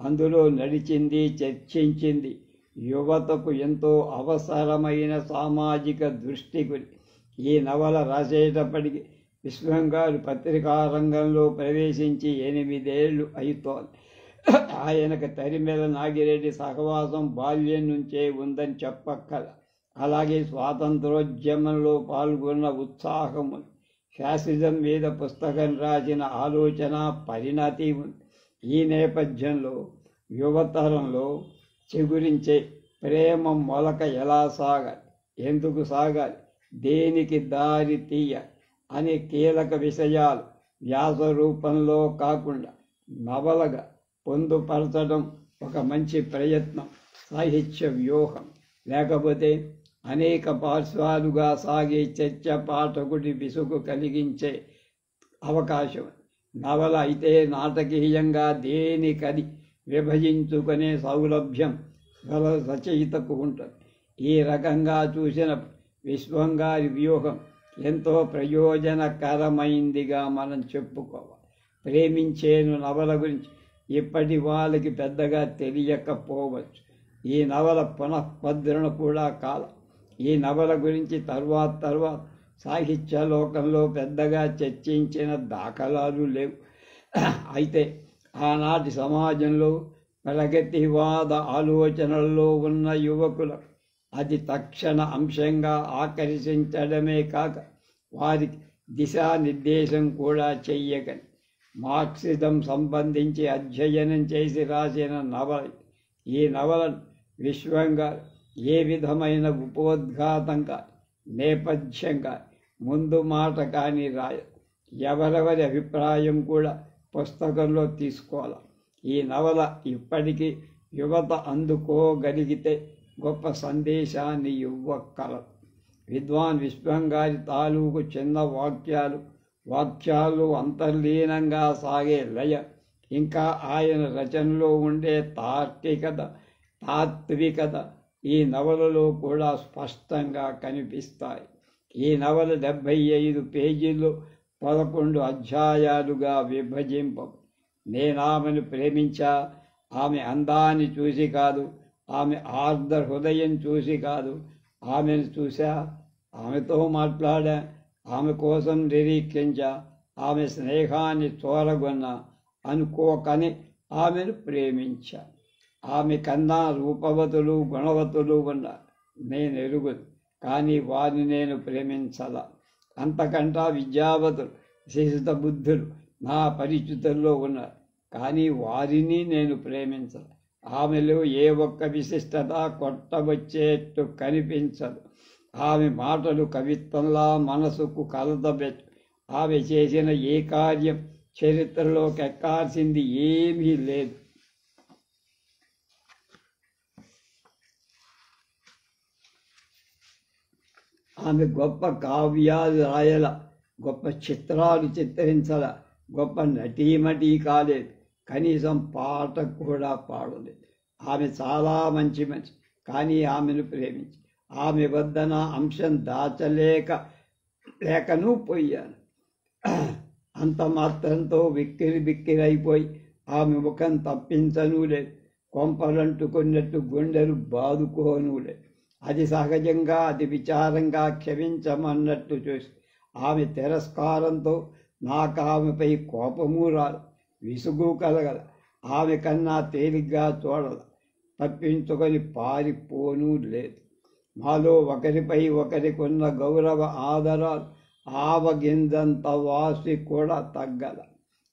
అందులో నడిచింది, చర్చించింది యువతకు ఎంతో అవసరమైన సామాజిక దృష్టి గురించి. ఈ నవల రాసేటప్పటికి విశ్వం గారు పత్రికా రంగంలో ప్రవేశించి 8 ఏళ్ళు అవుతోంది. ఆయనకు తరిమెల నాగిరెడ్డి సహవాసం బాల్యం నుంచే ఉందని చెప్పక్కల. అలాగే స్వాతంత్రోద్యమంలో పాల్గొన్న ఉత్సాహము, ఫ్యాసిజం మీద పుస్తకం రాసిన ఆలోచన, పరిణతి ఉంది. ఈ నేపథ్యంలో యువతరంలో చిగురించే ప్రేమ మొలక ఎలా సాగాలి, ఎందుకు సాగాలి, దేనికి దారి తీయాలి అనే కీలక విషయాలు వ్యాస రూపంలో కాకుండా నవలగా పొందుపరచడం ఒక మంచి ప్రయత్నం, సాహిత్య వ్యూహం. లేకపోతే అనేక పార్శ్వాలుగా సాగే చర్చ పాఠకుడి విసుగు కలిగించే అవకాశం. నవల అయితే నాటకీయంగా దేనికది విభజించుకునే సౌలభ్యం గల రచయితకు ఉంటుంది. ఈ రకంగా చూసిన విశ్వం గారి వ్యూహం ఎంతో ప్రయోజనకరమైందిగా మనం చెప్పుకోవాలి. ప్రేమించేను నవల గురించి ఇప్పటి వాళ్ళకి పెద్దగా తెలియకపోవచ్చు. ఈ నవల పునఃపద్రణ కూడా కాలం. ఈ నవల గురించి తర్వాత సాహిత్య లోకంలో పెద్దగా చర్చించిన దాఖలాలు లేవు. అయితే ఆనాటి సమాజంలో ప్రగతివాద ఆలోచనల్లో ఉన్న యువకులకు అది తక్షణ అంశంగా ఆకర్షించడమే కాక వారికి దిశానిర్దేశం కూడా చెయ్యగలి మార్క్సిజం సంబంధించి అధ్యయనం చేసి రాసిన నవల. ఈ నవలను విశ్వంగా ఏ విధమైన ఉపోద్ఘాతంగా, నేపథ్యంగా ముందు మాట కానీ రాయ. ఎవరెవరి అభిప్రాయం కూడా పుస్తకంలో తీసుకోవాలి. ఈ నవల ఇప్పటికీ యువత అందుకోగలిగితే గొప్ప సందేశాన్ని ఇవ్వగలదు. విద్వాన్ విశ్వంగారి తాలూకు చిన్న వాక్యాలు అంతర్లీనంగా సాగే లయ, ఇంకా ఆయన రచనలో ఉండే తాత్వికత ఈ నవలలో కూడా స్పష్టంగా కనిపిస్తాయి. ఈ నవల 75 పేజీల్లో 11 అధ్యాయాలుగా విభజింపబడి, నేనామెను ప్రేమించా, ఆమె అందాన్ని చూసి కాదు, ఆమె ఆర్ద్ర హృదయం చూసి కాదు, ఆమెను చూశా, ఆమెతో మాట్లాడా, ఆమె కోసం నిరీక్షించా, ఆమె స్నేహాన్ని చూరగొన్నా, అనుకోకని ఆమెను ప్రేమించా. ఆమె కన్నా రూపవతులు గుణవతులు ఉన్నారు, నేను ఎరుగుదు, కానీ వారిని నేను ప్రేమించాల. అంతకంటా విద్యావతులు విశేషిత బుద్ధులు నా పరిచితుల్లో ఉన్నారు, కానీ వారిని నేను ప్రేమించాలి. ఆమెలో ఏ ఒక్క విశిష్టత కొట్టవచ్చేట్టు కనిపించదు. ఆమె మాటలు కవిత్వంలా మనసుకు కలతబెట్టు. ఆమె చేసిన ఏ కార్యం చరిత్రలోకి ఎక్కాల్సింది ఏమీ లేదు. ఆమె గొప్ప కావ్యాలు రాయల, గొప్ప చిత్రాలు చిత్రించల, గొప్ప నటీమటీ కాలేదు, కనీసం పాట కూడా పాడలేదు. ఆమె చాలా మంచి మనిషి, కానీ ఆమెను ప్రేమించి ఆమె వద్ద నా అంశం దాచలేకను పోయాను. అంత మాత్రంతో బిక్కిరైపోయి ఆమె ముఖం తప్పించను లేదు, కొంపలంటుకున్నట్టు గుండెలు బాదుకోను లేదు. అది సహజంగా, అది విచారంగా క్షమించమన్నట్టు చూసి ఆమె తిరస్కారంతో నాకు ఆమెపై కోపము రాదు, విసుగు కలగల. ఆమె కన్నా తేలిగ్గా చూడల, తప్పించుకొని పారిపోనూ లేదు. మాలో ఒకరిపై ఒకరికి ఉన్న గౌరవ ఆదరాలు ఆవగింజంత వాసి కూడా తగ్గల.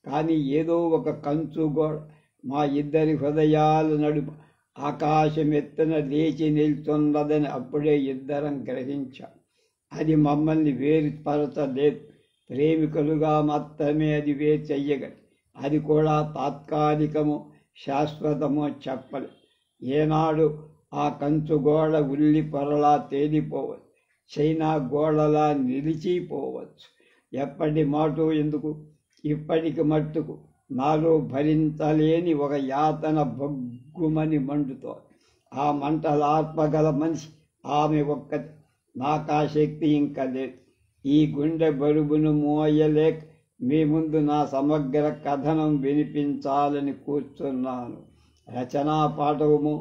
కానీ ఏదో ఒక కంచుగోడ మా ఇద్దరి హృదయాల నడుమ ఆకాశం ఎత్తున లేచి నిల్చున్నదని అప్పుడే ఇద్దరం గ్రహించాం. అది మమ్మల్ని వేరుపరచలేదు, ప్రేమికులుగా మాత్రమే అది వేరు చెయ్యగలి. అది కూడా తాత్కాలికమో శాశ్వతమో చెప్పలేదు. ఏనాడు ఆ కంచు గోడ ఉల్లి పొరలా తేలిపోవచ్చు, చైనా గోడలా నిలిచిపోవచ్చు. ఎప్పటి మాటో ఎందుకు, ఇప్పటికి మట్టుకు నాలో భరించలేని ఒక యాతన బొగ్గుమని మండుతోంది. ఆ మంటలార్పగల మనిషి ఆమె ఒక్కటి. నాకా శక్తి ఇంకా లేదు. ఈ గుండె బరువును మోయలేక మీ ముందు నా సమగ్ర కథనం వినిపించాలని కూర్చున్నాను. రచనా పాఠవము,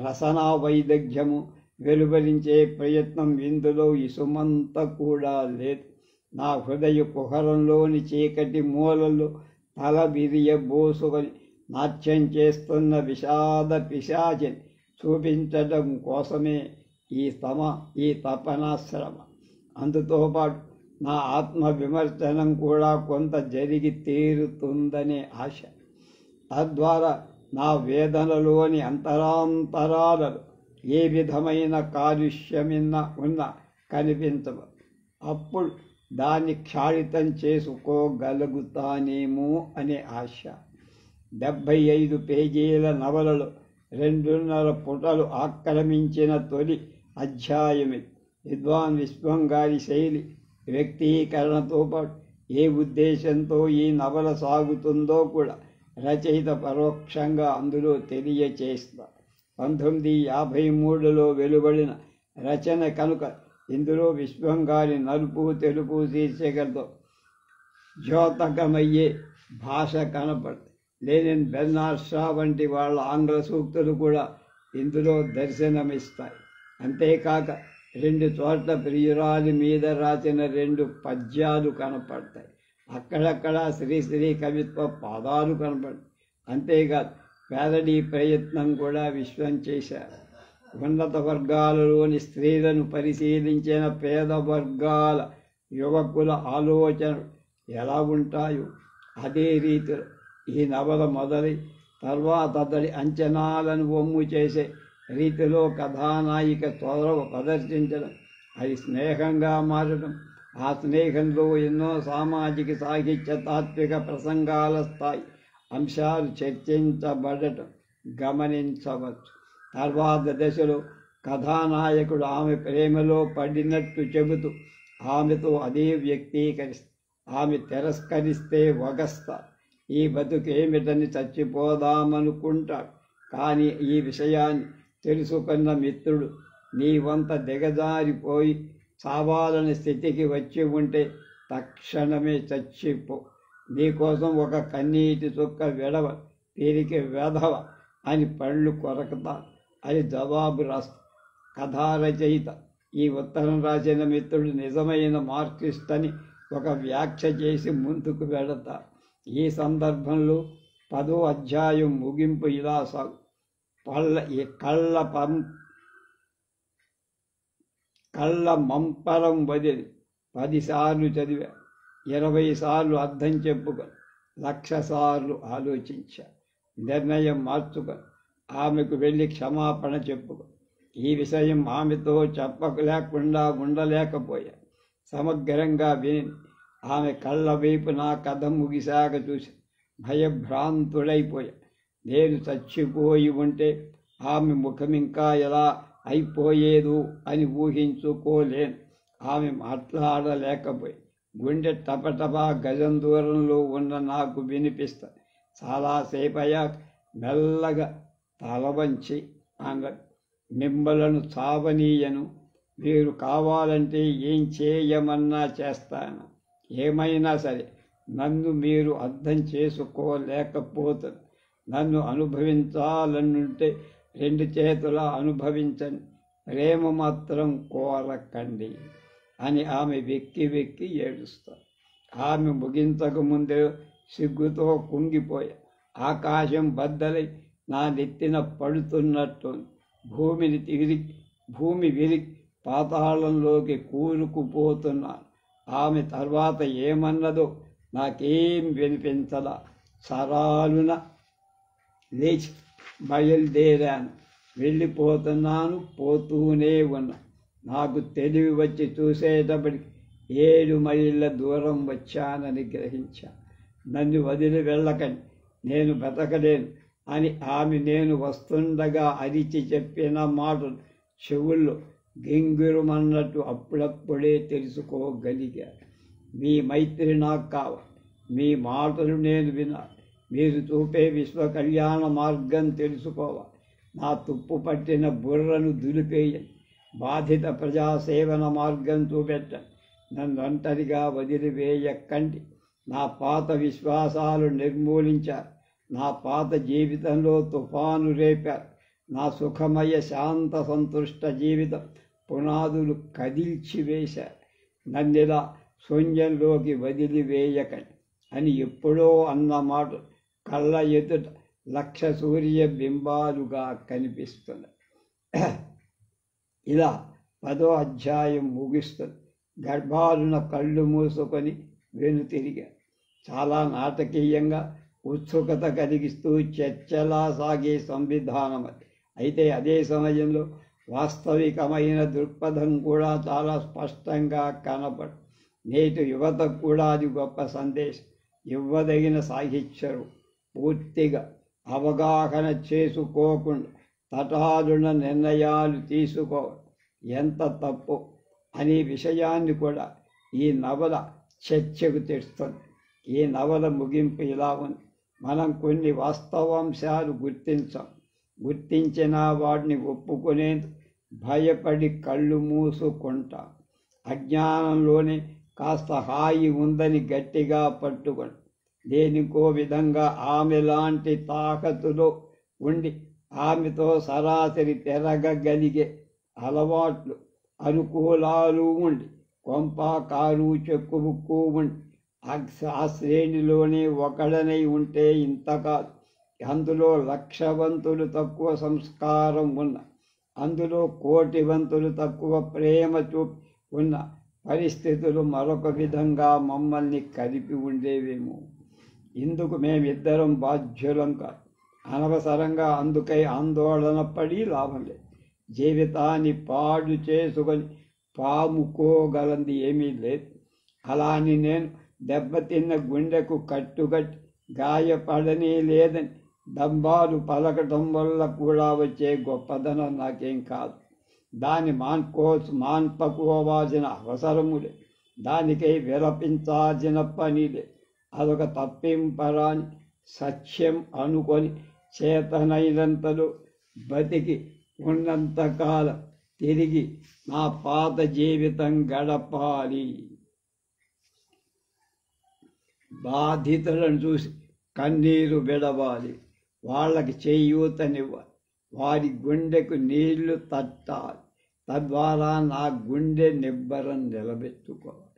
రసనా వైదగ్ధ్యము వెలువరించే ప్రయత్నం ఇందులో ఇసుమంత కూడా లేదు. నా హృదయ కుహరంలోని చీకటి మూలల్లో తల విరియబోసుకొని నాట్యం చేస్తున్న విషాద పిశాచిని చూపించడం కోసమే ఈ తపనాశ్రమ. అందుతో పాటు నా ఆత్మ విమర్శనం కూడా కొంత జరిగి తీరుతుందనే ఆశ. తద్వారా నా వేదనలోని అంతరాంతరాలలో ఏ విధమైన కాలుష్యమిన్నా కనిపించవు. అప్పుడు దాన్ని క్షాళితం చేసుకోగలుగుతానేమో అనే ఆశ. 75 పేజీల నవలలో 2.5 పుటలు ఆక్రమించిన తొలి అధ్యాయమే. విద్వాన్ విశ్వంగారి శైలి, వ్యక్తీకరణతో పాటు ఏ ఉద్దేశంతో ఈ నవల సాగుతుందో కూడా రచయిత పరోక్షంగా అందులో తెలియచేస్తారు. 1953లో వెలువడిన రచన కనుక ఇందులో విశ్వంగారి నలుపు తెలుపు శీర్షికలతో ద్యోతకమయ్యే భాష కనపడుతుంది. లెనిన్, బెర్నార్డ్ షా వంటి వాళ్ళ ఆంగ్ల సూక్తులు కూడా ఇందులో దర్శనమిస్తాయి. అంతేకాక 2 చోట్ల ప్రియురాలి మీద రాసిన 2 పద్యాలు కనపడతాయి. అక్కడక్కడ శ్రీశ్రీ కవిత్వ పాదాలు కనపడతాయి. అంతేకాదు ప్యారడీ ప్రయత్నం కూడా విశ్వం చేశారు. ఉన్నత వర్గాలలోని స్త్రీలను పరిశీలించిన పేద వర్గాల యువకుల ఆలోచనలు ఎలా ఉంటాయో అదే రీతిలో ఈ నవల మొదలై తర్వాత అతడి అంచనాలను వమ్ము చేసే రీతిలో కథానాయిక చొరవ ప్రదర్శించడం, అది స్నేహంగా మారడం, ఆ స్నేహంలో ఎన్నో సామాజిక సాహిత్య తాత్విక ప్రసంగాల స్థాయి అంశాలు చర్చించబడటం గమనించవచ్చు. తర్వాత దశలో కథానాయకుడు ఆమె ప్రేమలో పడినట్టు చెబుతూ ఆమెతో అదే ఆమె తిరస్కరిస్తే వగస్తా ఈ బతుకేమిటని చచ్చిపోదామనుకుంటాడు. కానీ ఈ విషయాన్ని తెలుసుకున్న మిత్రుడు నీ వంత దిగజారిపోయి చావాలని స్థితికి వచ్చి ఉంటే తక్షణమే చచ్చిపో. నీకోసం ఒక కన్నీటి చుక్క విడవ తిరిగి వెధవ అని పళ్ళు కొరకతా అని జవాబు రాస్తా. కథా రచయిత ఈ ఉత్తరం రాసిన మిత్రుడు నిజమైన మార్క్సిస్ట్ అని ఒక వ్యాఖ్య చేసి ముందుకు వెళతా. ఈ సందర్భంలో 10వ అధ్యాయం ముగింపు ఇలా సాగు. కళ్ళ మంపరం వదిలి 10 సార్లు చదివా, 20 సార్లు అర్థం చెప్పుకొని 1,00,000 సార్లు ఆలోచించా. నిర్ణయం మార్చుకొని ఆమెకు వెళ్ళి క్షమాపణ చెప్పుకో. ఈ విషయం ఆమెతో చెప్పలేకుండా ఉండలేకపోయా. సమగ్రంగా విని ఆమె కళ్ళ వైపు నా కథ ముగిశాక చూసి భయభ్రాంతుడైపోయా. నేను చచ్చిపోయి ఉంటే ఆమె ముఖం ఇంకా ఎలా అయిపోయేదు అని ఊహించుకోలేను. ఆమె మాట్లాడలేకపోయి గుండె టపటపా గజం దూరంలో ఉన్న నాకు వినిపిస్తా. చాలాసేపయ్యాక మెల్లగా తలవంచి అన్నది, మిమ్మలను చావనీయను, మీరు కావాలంటే ఏం చేయమన్నా చేస్తాను. ఏమైనా సరే నన్ను మీరు అర్థం చేసుకోలేకపోతారు. నన్ను అనుభవించాలనుంటే 2 చేతులా అనుభవించండి, ప్రేమ మాత్రం కోరకండి అని ఆమె వెక్కి వెక్కి ఏడుస్తారు. ఆమె ముగించక ముందే సిగ్గుతో కుంగిపోయా. ఆకాశం బద్దలై నా నెత్తిన పడుతున్నట్టుంది. భూమి విరిగి పాతాళంలోకి కూరుకుపోతున్నాను. ఆమె తర్వాత ఏమన్నదో నాకేం వినిపించలా. సరాలున లేచి బయలుదేరాను. వెళ్ళిపోతున్నాను, పోతూనే ఉన్నా. నాకు తెలివి వచ్చి చూసేటప్పటికి 7 మైళ్ళ దూరం వచ్చానని గ్రహించా. నన్ను వదిలి వెళ్ళకండి, నేను బ్రతకలేను అని ఆమె నేను వస్తుండగా అరిచి చెప్పిన మాటలు చెవుల్లో గింగిరుమన్నట్టు అప్పుడప్పుడే తెలుసుకోగలిగా. మీ మైత్రి నాకు కావాలి, మీ మాటలు నేను వినాలి, మీరు చూపే విశ్వ కళ్యాణ మార్గం తెలుసుకోవాలి. నా తుప్పు పట్టిన బుర్రను దులిపేయండి, బాధిత ప్రజాసేవన మార్గం చూపెట్టండి. నన్ను ఒంటరిగా వదిలివేయకండి. నా పాత విశ్వాసాలు నిర్మూలించారు, నా పాత జీవితంలో తుఫాను రేపారు. నా సుఖమయ శాంత సంతుష్ట జీవితం పునాదులు కదిల్చివేశారు. నన్నిలా శూన్యంలోకి వదిలివేయకండి అని ఎప్పుడో అన్న మాట కళ్ళ ఎదుట 1,00,000 సూర్య బింబాలుగా కనిపిస్తున్నాయి. ఇలా 10వ అధ్యాయం ముగిస్తుంది. గర్భాలున కళ్ళు మూసుకొని వెనుతిరిగా. చాలా నాటకీయంగా ఉత్సుకత కలిగిస్తూ చర్చలా సాగే సంవిధానం అది. అయితే అదే సమయంలో వాస్తవికమైన దృక్పథం కూడా చాలా స్పష్టంగా కనపడు. నేటి యువతకు కూడా అది గొప్ప సందేశం. ఇవ్వదగిన సాహిత్యరు పూర్తిగా అవగాహన చేసుకోకుండా తటాలున నిర్ణయాలు తీసుకోవడం ఎంత తప్పు అనే విషయాన్ని కూడా ఈ నవల చర్చకు తెస్తుంది. ఈ నవల ముగింపు ఇలా ఉంది. మనం కొన్ని వాస్తవాంశాలు గుర్తించినా వాటిని ఒప్పుకునేందుకు భయపడి కళ్ళు మూసుకుంటాం. అజ్ఞానంలోనే కాస్త హాయి ఉందని గట్టిగా పట్టుకొని దేనికో విధంగా ఆమె లాంటి తాకతులో ఉండి ఆమెతో సరాసరి తిరగగలిగే అలవాట్లు అనుకూలాలు ఉండి కొంప కారు చెక్కుబుక్కు ఉండి ఆ శ్రేణిలోనే ఒకడనై ఉంటే ఇంత కాదు. అందులో 1,00,000 వంతులు తక్కువ సంస్కారం ఉన్న, అందులో 1,00,00,000 వంతులు తక్కువ ప్రేమ చూపి ఉన్న పరిస్థితులు మరొక విధంగా మమ్మల్ని కలిపి ఉండేవేమో. ఇందుకు మేమిద్దరం బాధ్యులం కాదు. అనవసరంగా అందుకై ఆందోళన పడి లాభం లేదు. జీవితాన్ని పాడు చేసుకొని పాముకోగలంది ఏమీ లేదు. అలాని నేను దెబ్బతిన్న గుండెకు కట్టుకట్టి గాయపడనే లేదని దంబాలు పలకటం వల్ల కూడా వచ్చే గొప్పదనం నాకేం కాదు. దాన్ని మాన్పకోవాల్సిన అవసరములే, దానికై విలపించాల్సిన పనిలే. అదొక తప్పింపరాని సత్యం అనుకొని చేతనైనంతలో బతికి ఉన్నంతకాలం తిరిగి నా పాత జీవితం గడపాలి. బాధితులను చూసి కన్నీరు విడవాలి, వాళ్ళకి చేయూతనివ్వాలి, వారి గుండెకు నీళ్లు తట్టాలి. తద్వారా నా గుండె నిబ్బరం నిలబెట్టుకోవాలి.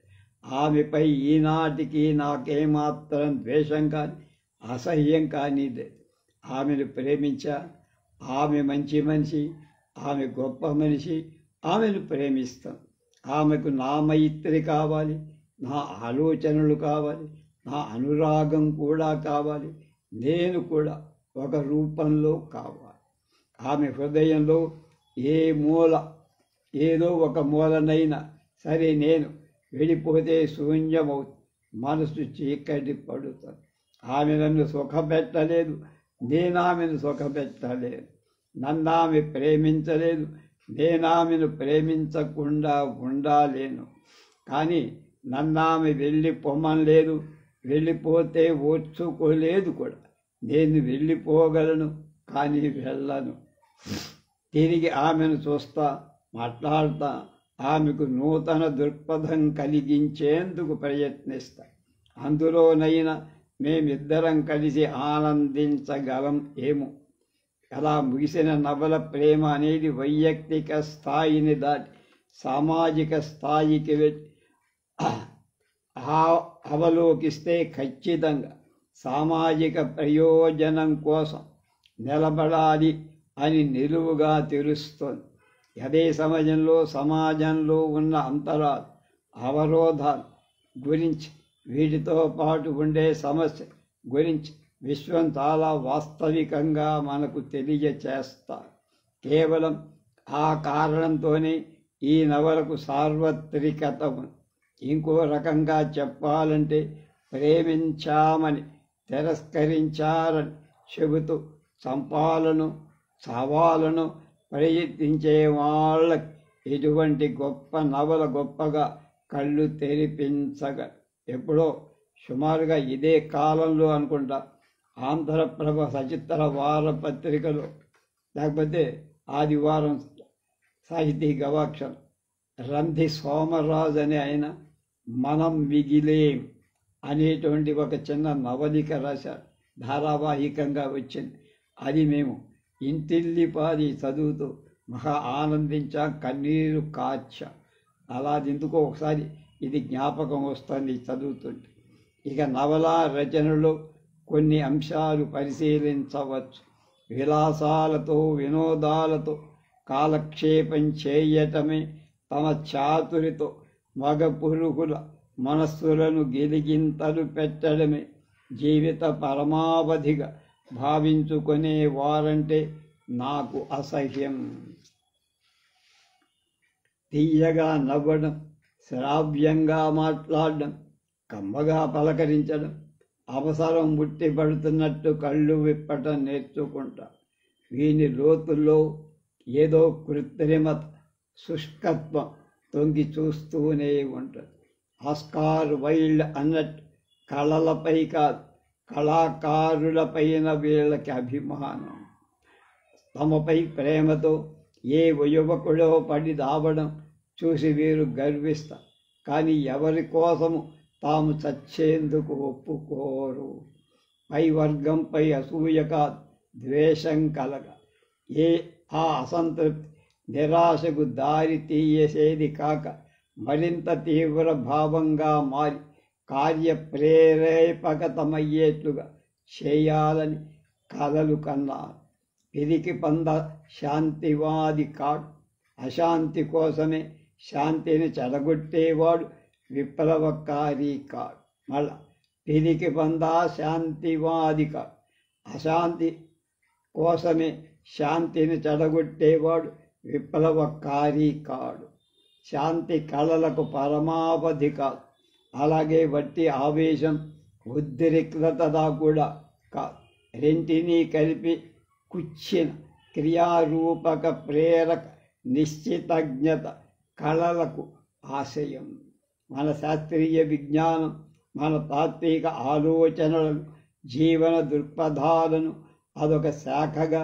ఆమెపై ఈనాటికి నాకేమాత్రం ద్వేషం కానీ అసహ్యం కానీ లేదు. ఆమెను ప్రేమించా. ఆమె మంచి మనిషి, ఆమె గొప్ప మనిషి. ఆమెను ప్రేమిస్తాను. ఆమెకు నా మైత్రి కావాలి, నా ఆలోచనలు కావాలి, నా అనురాగం కూడా కావాలి. నేను కూడా ఒక రూపంలో కావాలి. ఆమె హృదయంలో ఏదో ఒక మూలనైనా సరే నేను వెళ్ళిపోతే శూన్యమవుతుంది, మనసు చీకటి పడుతుంది. ఆమె నన్ను సుఖపెట్టలేదు, నేను ఆమెను సుఖపెట్టలేదు. నన్ను ఆమె ప్రేమించలేదు, నేను ఆమెను ప్రేమించకుండా ఉండాలేను. కానీ నన్ను ఆమె వెళ్ళిపోమనలేదు, వెళ్ళిపోతే ఓర్చుకోలేదు కూడా. నేను వెళ్ళిపోగలను, కానీ వెళ్ళను. తిరిగి ఆమెను చూస్తా, మాట్లాడతా, ఆమెకు నూతన దృక్పథం కలిగించేందుకు ప్రయత్నిస్తా. అందులోనైనా మేమిద్దరం కలిసి ఆనందించగలం ఏమో. అలా ముగిసిన నవల ప్రేమ అనేది వైయక్తిక స్థాయిని దాటి సామాజిక స్థాయికి వెళ్ళి అవలోకిస్తే ఖచ్చితంగా సామాజిక ప్రయోజనం కోసం నిలబడాలి అని నిలువుగా తెలుస్తోంది. అదే సమయంలో సమాజంలో ఉన్న అంతరాలు, అవరోధాలు గురించి, వీటితో పాటు ఉండే సమస్య గురించి విశ్వం చాలా వాస్తవికంగా మనకు తెలియచేస్తారు. కేవలం ఆ కారణంతోనే ఈ నవలకు సార్వత్రికత ఉంది. ఇంకో రకంగా చెప్పాలంటే ప్రేమించామని తిరస్కరించారని చెబుతూ చంపాలను, చావాలను ప్రయత్నించే వాళ్ళకి ఇటువంటి గొప్ప నవల గొప్పగా కళ్ళు తెరిపించగ. ఎప్పుడో సుమారుగా ఇదే కాలంలో అనుకుంటా ఆంధ్రప్రభ సచిత్ర వారపత్రికలో, లేకపోతే ఆదివారం సాహితీ గవాక్షం, రంధి సోమరాజు అనే ఆయన మనం మిగిలేం అనేటువంటి ఒక చిన్న నవలిక రాశారు. ధారావాహికంగా వచ్చింది. అది మేము ఇంటిల్లిపాది చదువుతూ మహా ఆనందించాం, కన్నీరు కార్చాం. అలా ఎందుకో ఒకసారి ఇది జ్ఞాపకం వస్తుంది చదువుతుంటే. ఇక నవలా రచనలో కొన్ని అంశాలు పరిశీలించవచ్చు. విలాసాలతో, వినోదాలతో కాలక్షేపం చేయటమే తమ చాతురితో మగ పురుగుల మనస్సులను గిలిగింతలు పెట్టడమే జీవిత పరమావధిగా భావించుకునే వారంటే నాకు అసహ్యం. తీయగా నవ్వడం, శ్రావ్యంగా మాట్లాడడం, కమ్మగా పలకరించడం, అవసరం ముట్టిపడుతున్నట్టు కళ్ళు విప్పటం నేర్చుకుంటా. వీని లోతుల్లో ఏదో కృత్రిమత, శుష్కత్వం తొంగి చూస్తూనే ఉంటుంది. ఆస్కార్ వైల్డ్ అన్నట్టు కళలపై కాదు, కళాకారులపైన వీళ్ళకి అభిమానం. తమపై ప్రేమతో ఏ యువకుడో పడి దావడం చూసి వీరు గర్విస్తారు. కానీ ఎవరి కోసము తాము చచ్చేందుకు ఒప్పుకోరు. పై వర్గంపై అసూయ కాదు, ద్వేషం కలగ. ఆ అసంతృప్తి నిరాశకు దారి తీయసేది కాక మరింత తీవ్ర భావంగా మారి కార్యప్రేరేపకతమయ్యేట్లుగా చేయాలని కలలు కన్నారు. పిరికి పంద శాంతివాది కాడు. అశాంతి కోసమే శాంతిని చెడగొట్టేవాడు విప్లవకారి కాడు. మళ్ళా పిరికి పంద శాంతివాది కాడు. అశాంతి కోసమే శాంతిని చెడగొట్టేవాడు విప్లవకారి కాడు. శాంతి కళలకు పరమావధి కాదు. అలాగే వట్టి ఆవేశం, ఉద్రిక్తత కూడా కాదు. రెంటినీ కలిపి కుచ్చిన క్రియారూపక ప్రేరక నిశ్చితజ్ఞత కళలకు ఆశయం. మన శాస్త్రీయ విజ్ఞానం మన తాత్విక ఆలోచనలను, జీవన దృక్పథాలను అదొక శాఖగా,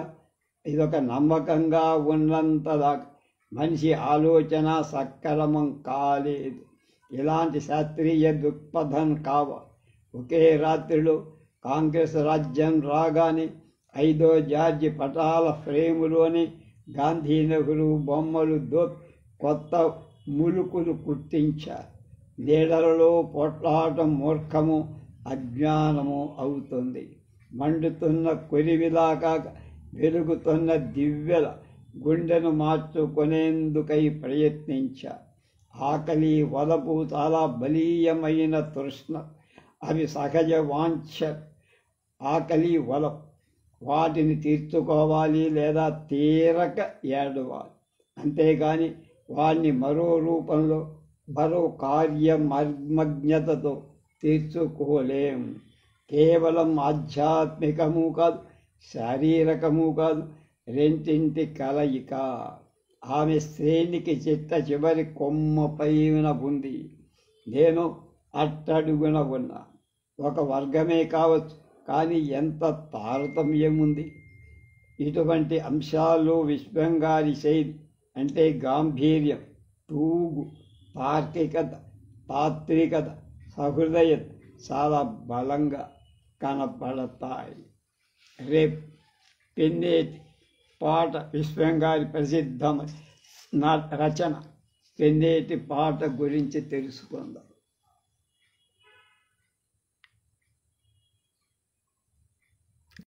ఇదొక నమ్మకంగా ఉన్నంతదాకా మనిషి ఆలోచన సక్రమం కాలేదు. ఇలాంటి శాస్త్రీయ దృక్పథం కావాలి. ఒకే రాత్రిలో కాంగ్రెస్ రాజ్యం రాగానే 5వ జార్జి పటాల ఫ్రేములోని గాంధీ నెహ్రూ బొమ్మలు కొత్త ములుకులు కుట్టించారు. నీడలలో పొట్లాటం మూర్ఖము, అజ్ఞానము అవుతుంది. మండుతున్న కొరివిలా కాక వెలుగుతున్న దివ్యల గుండెను మార్చుకునేందుకై ప్రయత్నించారు. ఆకలి, వలపు చాలా బలీయమైన తృష్ణ, అవి సహజ వాంఛ. ఆకలి, వలపు వాటిని తీర్చుకోవాలి లేదా తీరక ఏడవాలి. అంతేగాని వాడిని మరో రూపంలో మరో కార్యమర్మజ్ఞతతో తీర్చుకోలేం. కేవలం ఆధ్యాత్మికము కాదు, శారీరకము కాదు, రెంటింటి కలయిక. ఆమె శ్రేణికి చిట్ట చివరి కొమ్మపైన ఉంది, నేను అట్టడుగున ఉన్నా. ఒక వర్గమే కావచ్చు, కానీ ఎంత తారతమ్యం ఉంది. ఇటువంటి అంశాల్లో విశ్వంగారి శైలి అంటే గాంభీర్యం, తూగు, తార్కికత, తాత్వికత, సహృదయత చాలా బలంగా కనపడతాయి. రేపు పెన్నేటి పాట విశ్వంగారి ప్రసిద్ధ రచన పెన్నేటి పాట గురించి తెలుసుకుందాం.